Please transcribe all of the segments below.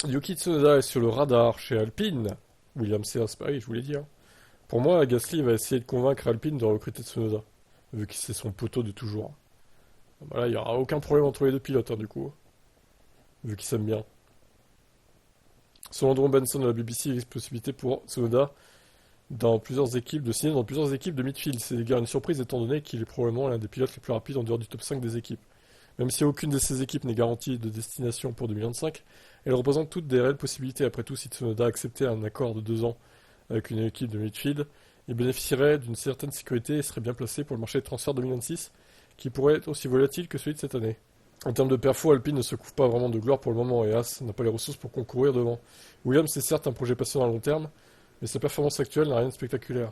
Yuki Tsunoda est sur le radar chez Alpine. Williams c'est pareil, je voulais dire. Pour moi, Gasly va essayer de convaincre Alpine de recruter Tsunoda, vu que c'est son poteau de toujours. Voilà, il n'y aura aucun problème entre les deux pilotes, hein, du coup, vu qu'ils s'aiment bien. Selon Andrew Benson de la BBC, il existe possibilité pour Tsunoda de signer dans plusieurs équipes de midfield. C'est une surprise étant donné qu'il est probablement l'un des pilotes les plus rapides en dehors du top 5 des équipes. Même si aucune de ces équipes n'est garantie de destination pour 2025, elles représentent toutes des réelles possibilités. Après tout, si Tsunoda acceptait un accord de 2 ans avec une équipe de midfield, il bénéficierait d'une certaine sécurité et serait bien placé pour le marché de transfert 2026, qui pourrait être aussi volatile que celui de cette année. En termes de perfo, Alpine ne se couvre pas vraiment de gloire pour le moment et Haas n'a pas les ressources pour concourir devant. Williams est certes un projet passionnant à long terme, mais sa performance actuelle n'a rien de spectaculaire.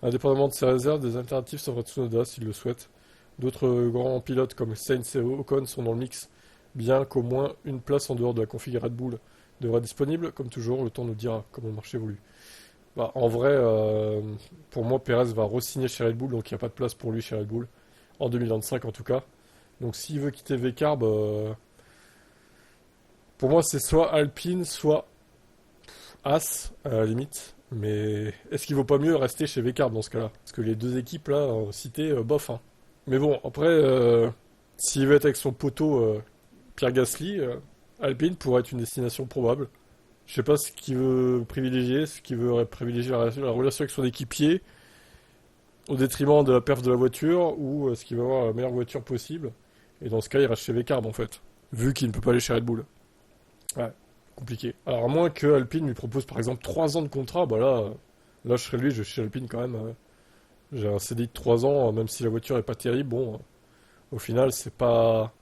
Indépendamment de ses réserves, des alternatives s'offrent à Tsunoda s'il le souhaite. D'autres grands pilotes comme Sainz et Ocon sont dans le mix, bien qu'au moins une place en dehors de la config Red Bull devra être disponible. Comme toujours, le temps nous dira comment le marché évolue. Bah, en vrai, pour moi, Perez va re-signer chez Red Bull, donc il n'y a pas de place pour lui chez Red Bull, en 2025 en tout cas. Donc s'il veut quitter VCarb, pour moi c'est soit Alpine, soit As, à la limite. Mais est-ce qu'il vaut pas mieux rester chez VCarb dans ce cas-là? Parce que les deux équipes là, citées, bof, hein. Mais bon, après, s'il veut être avec son poteau Pierre Gasly, Alpine pourrait être une destination probable. Je sais pas ce qu'il veut privilégier, ce qu'il veut privilégier la relation avec son équipier au détriment de la perf de la voiture ou est-ce qu'il va avoir la meilleure voiture possible. Et dans ce cas, il reste chez VCarb en fait, vu qu'il ne peut pas aller chez Red Bull. Ouais, compliqué. Alors à moins que Alpine lui propose par exemple 3 ans de contrat, bah là je serais lui, je suis chez Alpine quand même. J'ai un CDI de 3 ans, même si la voiture est pas terrible, bon, au final c'est pas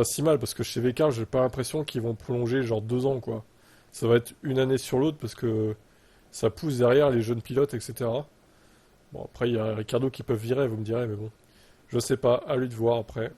si mal parce que chez VCarb, j'ai pas l'impression qu'ils vont prolonger genre 2 ans quoi. Ça va être une année sur l'autre parce que ça pousse derrière les jeunes pilotes, etc. Bon, après, il y a Ricardo qui peut virer, vous me direz, mais bon. Je sais pas, à lui de voir après.